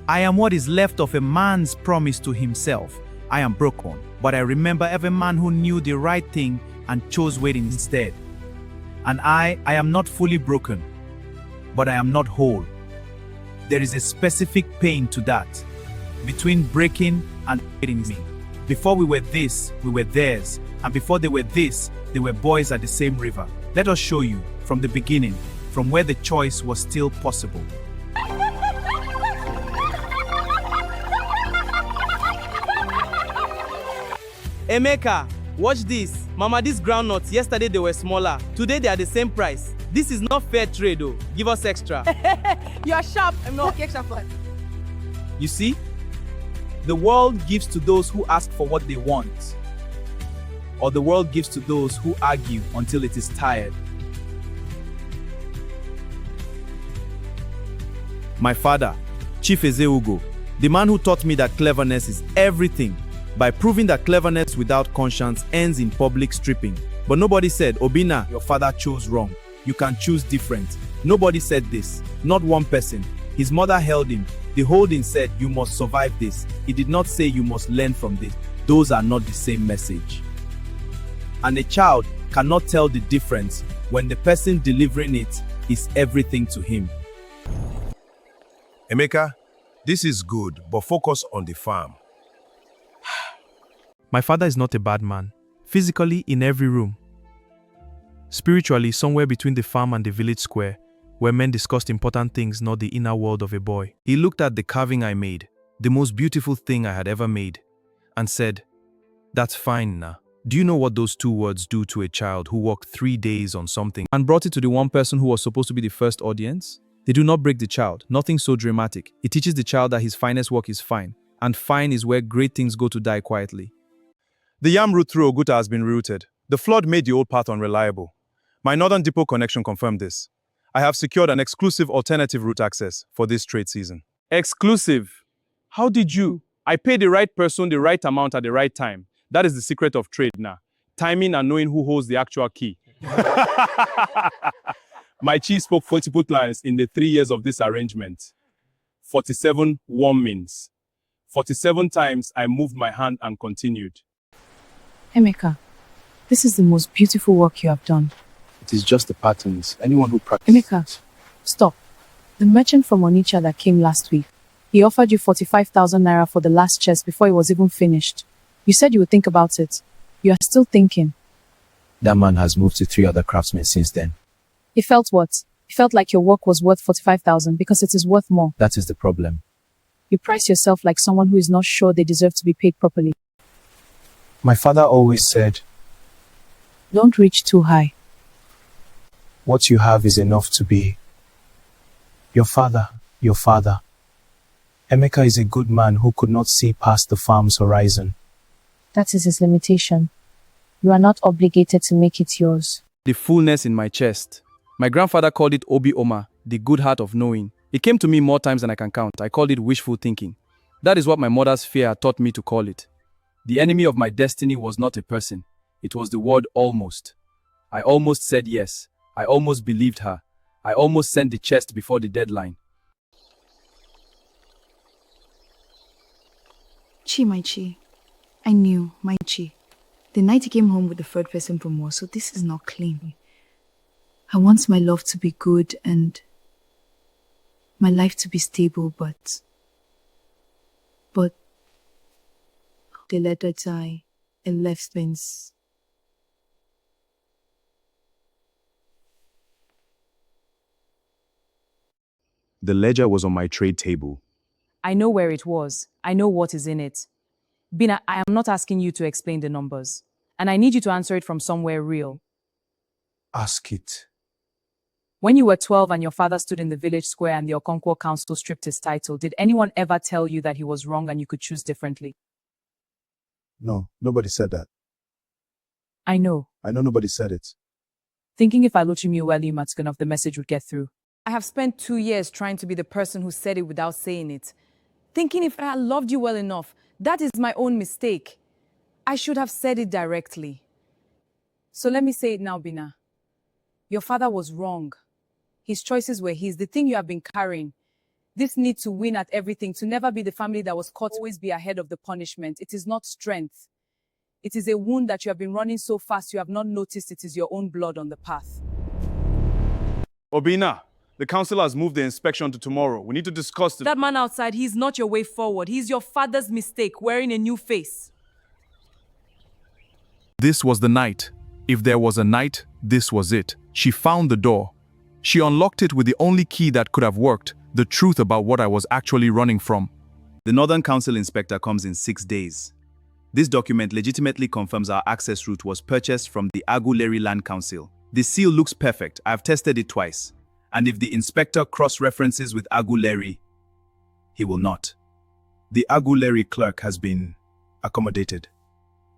I am what is left of a man's promise to himself. I am broken, but I remember every man who knew the right thing and chose waiting instead. And I am not fully broken, but I am not whole. There is a specific pain to that, between breaking and waiting me. Before we were this, we were theirs, and before they were this, they were boys at the same river. Let us show you, from the beginning, from where the choice was still possible. Emeka, watch this. Mama, these groundnuts, yesterday they were smaller. Today they are the same price. This is not fair trade though. Give us extra. You are sharp. I'm not extra fun. You see? The world gives to those who ask for what they want. Or the world gives to those who argue until it is tired. My father, Chief Ezeugo, the man who taught me that cleverness is everything, by proving that cleverness without conscience ends in public stripping. But nobody said, Obina, your father chose wrong. You can choose different. Nobody said this. Not one person. His mother held him. The holding said, you must survive this. It did not say you must learn from this. Those are not the same message. And a child cannot tell the difference when the person delivering it is everything to him. Emeka, this is good, but focus on the farm. My father is not a bad man, physically in every room. Spiritually, somewhere between the farm and the village square, where men discussed important things, not the inner world of a boy. He looked at the carving I made, the most beautiful thing I had ever made, and said, "That's fine, nah. Do you know what those 2 words do to a child who worked 3 days on something and brought it to the one person who was supposed to be the first audience? They do not break the child, nothing so dramatic. It teaches the child that his finest work is fine, and fine is where great things go to die quietly." The yam route through Oguta has been routed. The flood made the old path unreliable. My Northern Depot connection confirmed this. I have secured an exclusive alternative route access for this trade season. Exclusive. How did you? I paid the right person the right amount at the right time. That is the secret of trade now. Timing and knowing who holds the actual key. My chief spoke 40 times in the 3 years of this arrangement. 47 warm means. 47 times I moved my hand and continued. Emeka, this is the most beautiful work you have done. It is just the patterns. Anyone who practices... Emeka, stop. The merchant from Onitsha that came last week, he offered you 45,000 naira for the last chest before it was even finished. You said you would think about it. You are still thinking. That man has moved to 3 other craftsmen since then. He felt what? He felt like your work was worth 45,000 because it is worth more. That is the problem. You price yourself like someone who is not sure they deserve to be paid properly. My father always said, don't reach too high. what you have is enough to be your father, your father. Emeka is a good man who could not see past the farm's horizon. That is his limitation. You are not obligated to make it yours. The fullness in my chest. My grandfather called it Obi Oma, the good heart of knowing. It came to me more times than I can count. I called it wishful thinking. That is what my mother's fear had taught me to call it. The enemy of my destiny was not a person. It was the word almost. I almost said yes. I almost believed her. I almost sent the chest before the deadline. Chi, my Chi. I knew, my Chi. The night he came home with the third person from war, so this is not clean. I want my love to be good and my life to be stable, but they let her die and left things. The ledger was on my trade table. I know where it was. I know what is in it. Bina, I am not asking you to explain the numbers. And I need you to answer it from somewhere real. Ask it. When you were 12 and your father stood in the village square and the Okonkwo council stripped his title, did anyone ever tell you that he was wrong and you could choose differently? No, nobody said that. I know. I know nobody said it. Thinking if I Alochimi Uweli Matsuganov, the message would get through. I have spent 2 years trying to be the person who said it without saying it. Thinking if I loved you well enough, that is my own mistake. I should have said it directly. So let me say it now, Bina. Your father was wrong. His choices were his, the thing you have been carrying. This need to win at everything, to never be the family that was caught, always be ahead of the punishment. It is not strength. It is a wound that you have been running so fast you have not noticed it is your own blood on the path. Obina, the council has moved the inspection to tomorrow. We need to discuss the... That man outside, he's not your way forward. He's your father's mistake, wearing a new face. This was the night. If there was a night, this was it. She found the door. She unlocked it with the only key that could have worked, the truth about what I was actually running from. The Northern Council inspector comes in 6 days. This document legitimately confirms our access route was purchased from the Aguleri Land Council. The seal looks perfect. I've tested it twice. And if the inspector cross-references with Aguleri, he will not. The Aguleri clerk has been accommodated.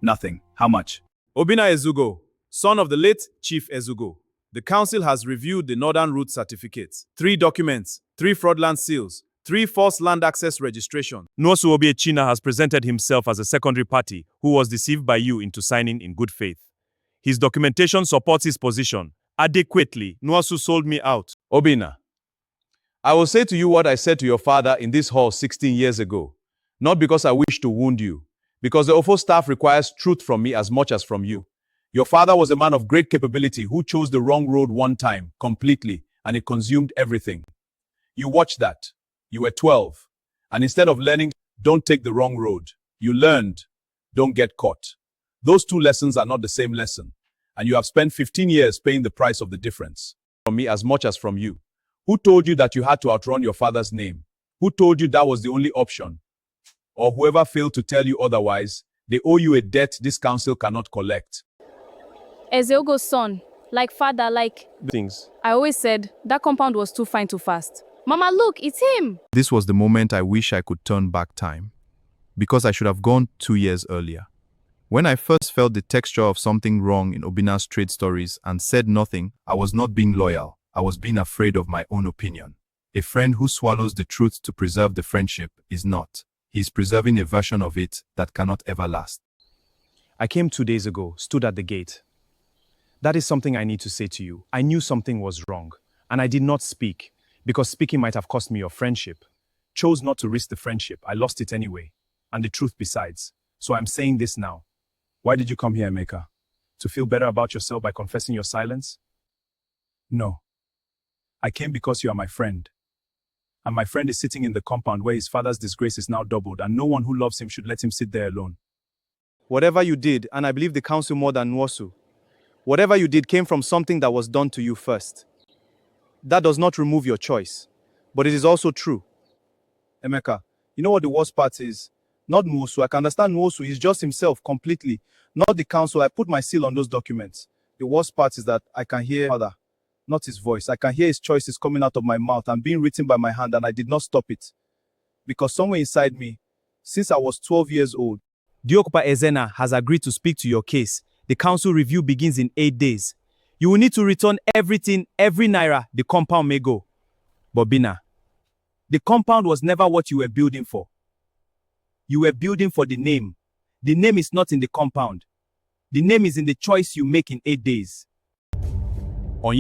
Nothing. How much? Obina Ezugo, son of the late Chief Ezugo. The council has reviewed the Northern Route certificates. 3 documents, 3 fraudulent seals, 3 false land access registration. Nwosu Obiechina has presented himself as a secondary party who was deceived by you into signing in good faith. His documentation supports his position. Adequately, Nwosu sold me out. Obina, I will say to you what I said to your father in this hall 16 years ago. Not because I wish to wound you, because the OFO staff requires truth from me as much as from you. Your father was a man of great capability who chose the wrong road one time, completely, and it consumed everything. You watched that. You were 12. And instead of learning, don't take the wrong road, you learned, don't get caught. Those 2 lessons are not the same lesson. And you have spent 15 years paying the price of the difference. From me as much as from you. Who told you that you had to outrun your father's name? Who told you that was the only option? Or whoever failed to tell you otherwise, they owe you a debt this council cannot collect. Ezeogo's son, like father, like... Things. I always said, that compound was too fine too fast. Mama, look, it's him! This was the moment I wish I could turn back time. Because I should have gone 2 years earlier. When I first felt the texture of something wrong in Obina's trade stories and said nothing, I was not being loyal. I was being afraid of my own opinion. A friend who swallows the truth to preserve the friendship is not. He is preserving a version of it that cannot ever last. I came 2 days ago, stood at the gate. That is something I need to say to you. I knew something was wrong, and I did not speak, because speaking might have cost me your friendship. Chose not to risk the friendship. I lost it anyway, and the truth besides. So I'm saying this now. Why did you come here, Emeka? To feel better about yourself by confessing your silence? No. I came because you are my friend. And my friend is sitting in the compound where his father's disgrace is now doubled, and no one who loves him should let him sit there alone. Whatever you did, and I believe the council more than Nwosu, whatever you did came from something that was done to you first. That does not remove your choice, but it is also true. Emeka, you know what the worst part is? Not Nwosu. I can understand Nwosu. He's just himself completely. Not the council. I put my seal on those documents. The worst part is that I can hear father, not his voice. I can hear his choices coming out of my mouth and being written by my hand, and I did not stop it. Because somewhere inside me, since I was 12 years old, Diokupa Ezena has agreed to speak to your case. The council review begins in 8 days. You will need to return everything, every naira the compound may go. Bobina, the compound was never what you were building for. You were building for the name. The name is not in the compound. The name is in the choice you make in 8 days. The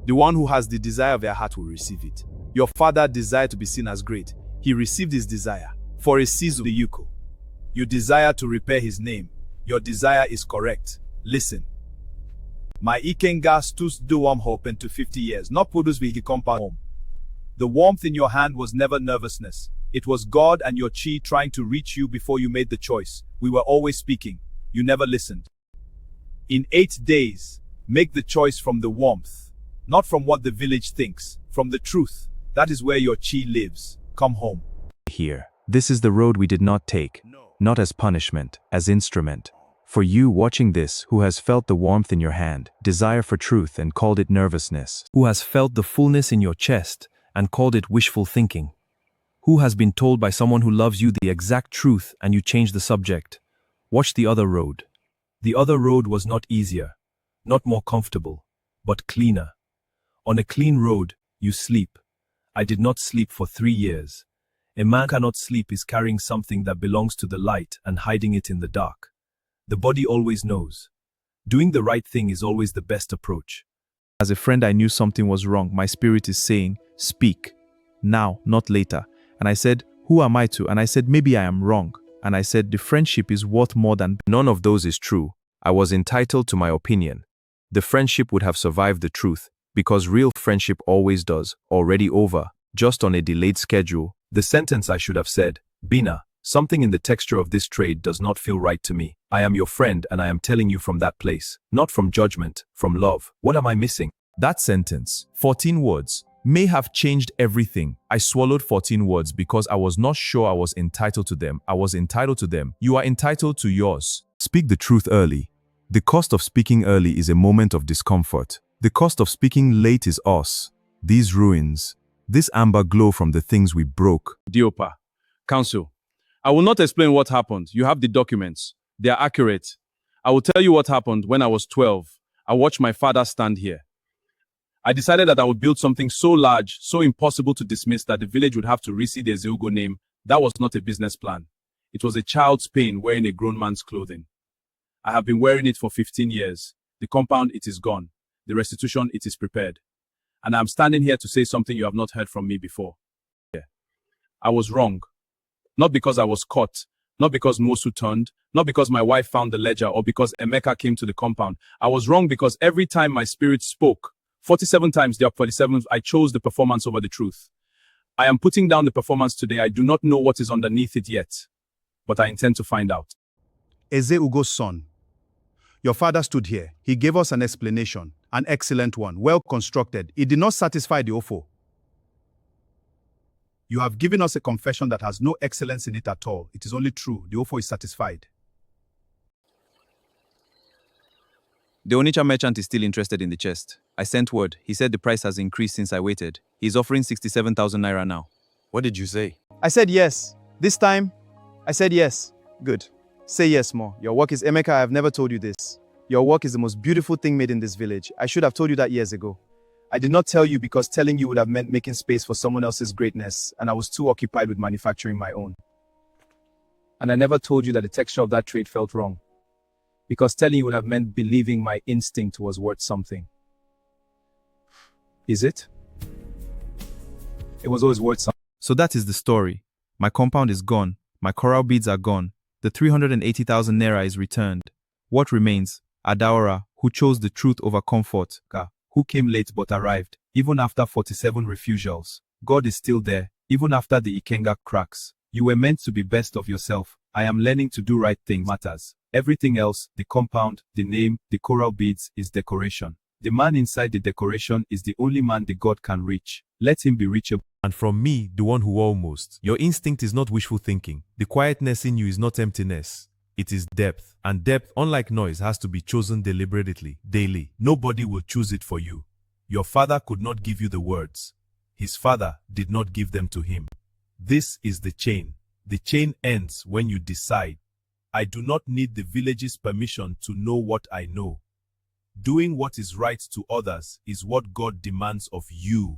one who has the desire of their heart will receive it. Your father desired to be seen as great. He received his desire. For a season, the Yuko. You desire to repair his name. Your desire is correct. Listen. My Ikenga stus do warm hope into 50 years, not produce we compound home. The warmth in your hand was never nervousness. It was God and your chi trying to reach you before you made the choice. We were always speaking. You never listened. In 8 days, make the choice from the warmth, not from what the village thinks, from the truth. That is where your chi lives. Come home. Here. This is the road we did not take, not as punishment, as instrument. For you watching this, who has felt the warmth in your hand, desire for truth and called it nervousness, Who has felt the fullness in your chest and called it wishful thinking? Who has been told by someone who loves you the exact truth and you change the subject? Watch the other road. The other road was not easier, not more comfortable, but cleaner. On a clean road, you sleep. I did not sleep for 3 years. A man cannot sleep is carrying something that belongs to the light and hiding it in the dark. The body always knows. Doing the right thing is always the best approach. As a friend, I knew something was wrong. My spirit is saying, Speak. Now, not later. And I said, who am I to? And I said, maybe I am wrong. And I said, the friendship is worth more than... None of those is true. I was entitled to my opinion. The friendship would have survived the truth, because real friendship always does, already over, just on a delayed schedule. The sentence I should have said, Bina, something in the texture of this trade does not feel right to me. I am your friend and I am telling you from that place, not from judgment, from love. What am I missing? That sentence, 14 words, may have changed everything. I swallowed 14 words because I was not sure I was entitled to them. I was entitled to them. You are entitled to yours. Speak the truth early. The cost of speaking early is a moment of discomfort. The cost of speaking late is us. These ruins, this amber glow from the things we broke. Diopa, counsel, I will not explain what happened. You have the documents. They are accurate. I will tell you what happened when I was 12. I watched my father stand here. I decided that I would build something so large, so impossible to dismiss that the village would have to reseed the Ezeugo name. That was not a business plan. It was a child's pain wearing a grown man's clothing. I have been wearing it for 15 years. The compound, it is gone. The restitution, it is prepared. And I'm standing here to say something you have not heard from me before. I was wrong. Not because I was caught, not because Mosu turned, not because my wife found the ledger or because Emeka came to the compound. I was wrong because every time my spirit spoke, 47 times the 47th, I chose the performance over the truth. I am putting down the performance today. I do not know what is underneath it yet, but I intend to find out. Ezeugo's son. Your father stood here. He gave us an explanation, an excellent one, well constructed. It did not satisfy the Ofo. You have given us a confession that has no excellence in it at all. It is only true. The Ofo is satisfied. The Onitsha merchant is still interested in the chest. I sent word. He said the price has increased since I waited. He's offering 67,000 naira now. What did you say? I said yes. This time, I said yes. Good. Say yes more. Your work is Emeka. I have never told you this. Your work is the most beautiful thing made in this village. I should have told you that years ago. I did not tell you because telling you would have meant making space for someone else's greatness, and I was too occupied with manufacturing my own. And I never told you that the texture of that trade felt wrong, because telling you would have meant believing my instinct was worth something. Is it? It was always worth something. So that is the story. My compound is gone. My coral beads are gone. The 380,000 naira is returned. What remains? Adaora, who chose the truth over comfort. Who came late but arrived, even after 47 refusals. God is still there, even after the Ikenga cracks. You were meant to be best of yourself. I am learning to do right things matters. Everything else, the compound, the name, the coral beads, is decoration. The man inside the decoration is the only man the God can reach. Let him be reachable. And from me, the one who almost. Your instinct is not wishful thinking. The quietness in you is not emptiness. It is depth. And depth, unlike noise, has to be chosen deliberately, daily. Nobody will choose it for you. Your father could not give you the words. His father did not give them to him. This is the chain. The chain ends when you decide. I do not need the village's permission to know what I know. Doing what is right to others is what God demands of you.